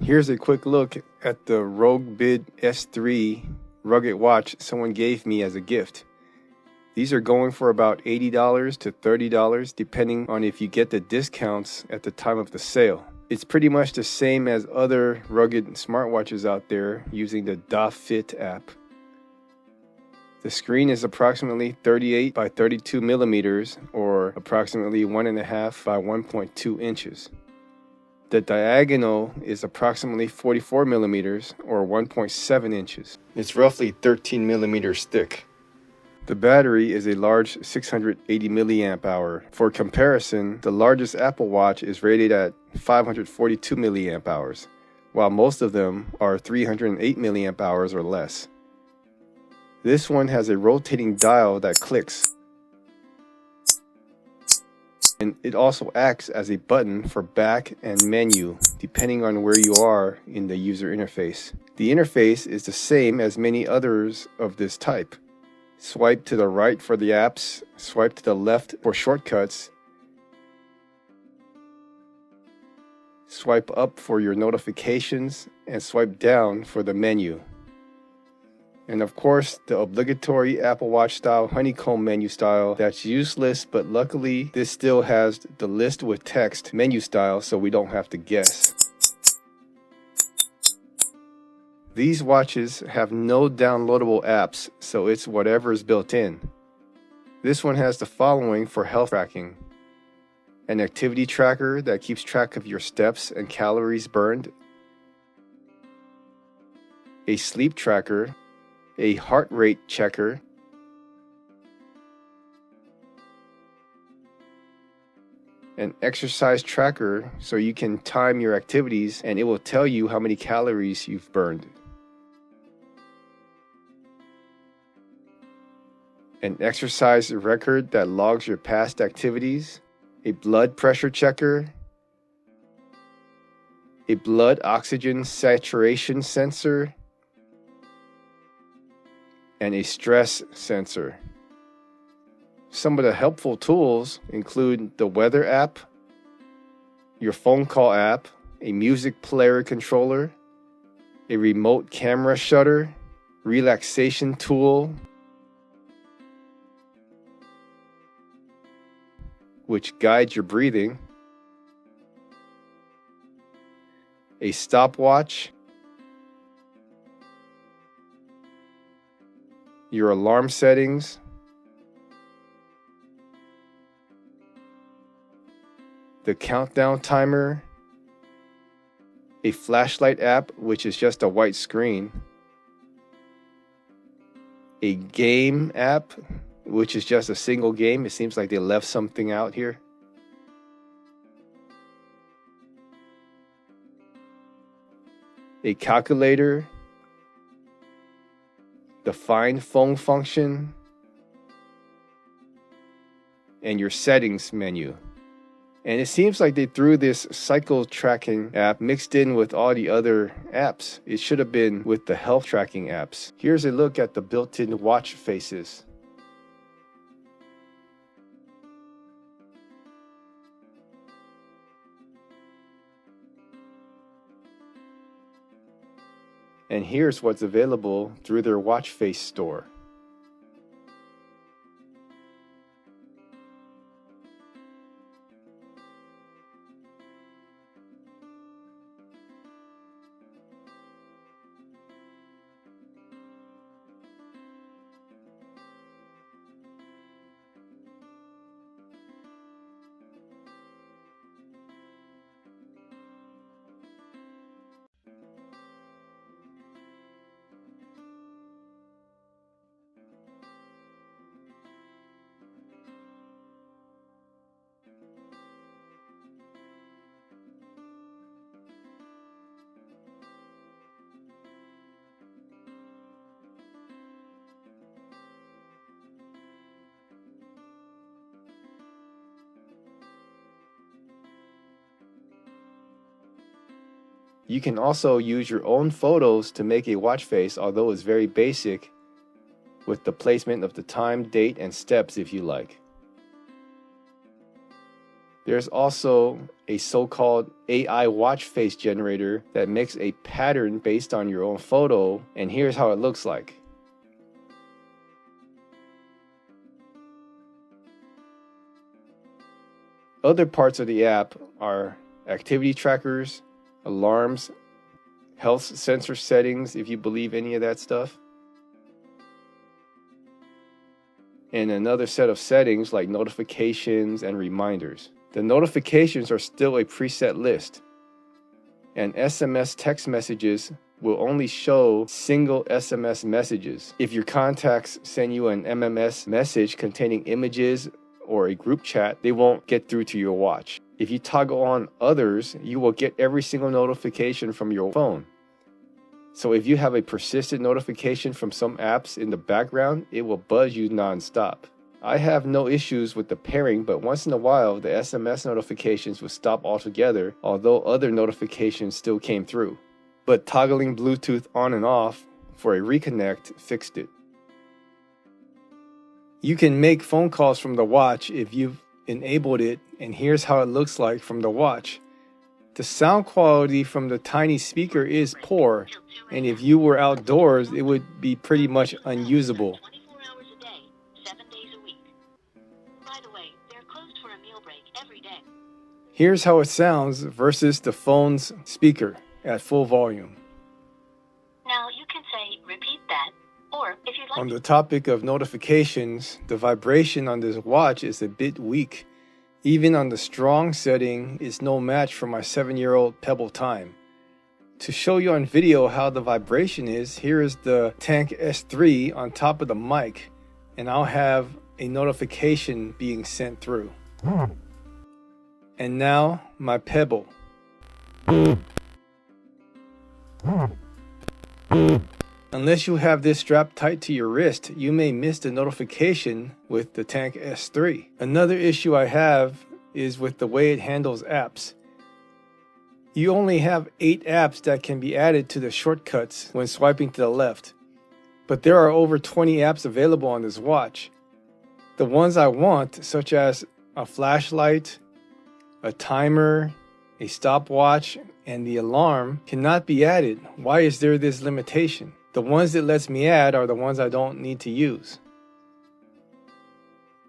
Here's a quick look at the ROGBID S3 rugged watch someone gave me as a gift. These are going for about $80 to $30 depending on if you get the discounts at the time of the sale. It's pretty much the same as other rugged smartwatches out there using the DaFit app. The screen is approximately 38 by 32 millimeters or approximately 1.5 by 1.2 inches. The diagonal is approximately 44 millimeters or 1.7 inches. It's roughly 13 millimeters thick. The battery is a large 680 milliamp hour. For comparison, the largest Apple Watch is rated at 542 milliamp hours, while most of them are 308 milliamp hours or less. This one has a rotating dial that clicks, and it also acts as a button for back and menu depending on where you are in the user interface. The interface is the same as many others of this type. Swipe to the right for the apps, swipe to the left for shortcuts, swipe up for your notifications, and swipe down for the menu. And of course, the obligatory Apple Watch style honeycomb menu style that's useless, but luckily this still has the list with text menu style so we don't have to guess. These watches have no downloadable apps, so it's whatever is built in. This one has the following for health tracking: an activity tracker that keeps track of your steps and calories burned, a sleep tracker, a heart rate checker, an exercise tracker so you can time your activities and it will tell you how many calories you've burned, an exercise record that logs your past activities, a blood pressure checker, a blood oxygen saturation sensor, and a stress sensor. Some of the helpful tools include the weather app, your phone call app, a music player controller, a remote camera shutter, relaxation tool, which guides your breathing, a stopwatch, your alarm settings, the countdown timer, a flashlight app which is just a white screen, a game app which is just a single game. It seems like they left something out here. A calculator, the find phone function, and your settings menu. And it seems like they threw this cycle tracking app mixed in with all the other apps. It should have been with the health tracking apps. Here's a look at the built-in watch faces. And here's what's available through their Watchface store. You can also use your own photos to make a watch face, although it's very basic, with the placement of the time, date, and steps if you like. There's also a so-called AI watch face generator that makes a pattern based on your own photo, and here's how it looks like. Other parts of the app are activity trackers, alarms, health sensor settings if you believe any of that stuff, and another set of settings like notifications and reminders. The notifications are still a preset list, and SMS text messages will only show single SMS messages. If your contacts send you an MMS message containing images or a group chat, they won't get through to your watch. If you toggle on others, you will get every single notification from your phone. So if you have a persistent notification from some apps in the background, it will buzz you non-stop. I have no issues with the pairing, but once in a while the SMS notifications would stop altogether, although other notifications still came through. But toggling Bluetooth on and off for a reconnect fixed it. You can make phone calls from the watch if you've enabled it, and here's how it looks like from the watch. The sound quality from the tiny speaker is poor, and if you were outdoors, it would be pretty much unusable. Here's how it sounds versus the phone's speaker at full volume. Now you can say, repeat that, or if you'd like. On the topic of notifications, the vibration on this watch is a bit weak. Even on the strong setting, it's no match for my 7-year-old Pebble Time. To show you on video how the vibration is, here is the Tank S3 on top of the mic, and I'll have a notification being sent through. And now, my Pebble. Unless you have this strapped tight to your wrist, you may miss the notification with the Tank S3. Another issue I have is with the way it handles apps. You only have 8 apps that can be added to the shortcuts when swiping to the left, but there are over 20 apps available on this watch. The ones I want, such as a flashlight, a timer, a stopwatch, and the alarm, cannot be added. Why is there this limitation? The ones it lets me add are the ones I don't need to use.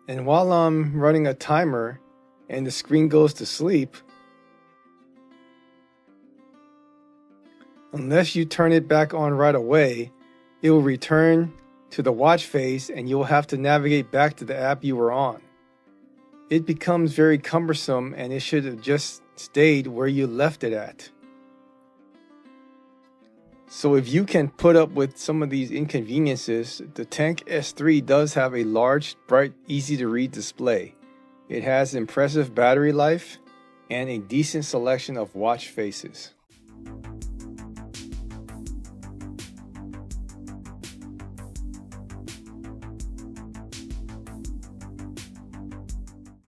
And while I'm running a timer and the screen goes to sleep, unless you turn it back on right away, it will return to the watch face and you'll have to navigate back to the app you were on. It becomes very cumbersome, and it should have just stayed where you left it at. So if you can put up with some of these inconveniences, the Tank S3 does have a large, bright, easy to read display. It has impressive battery life and a decent selection of watch faces.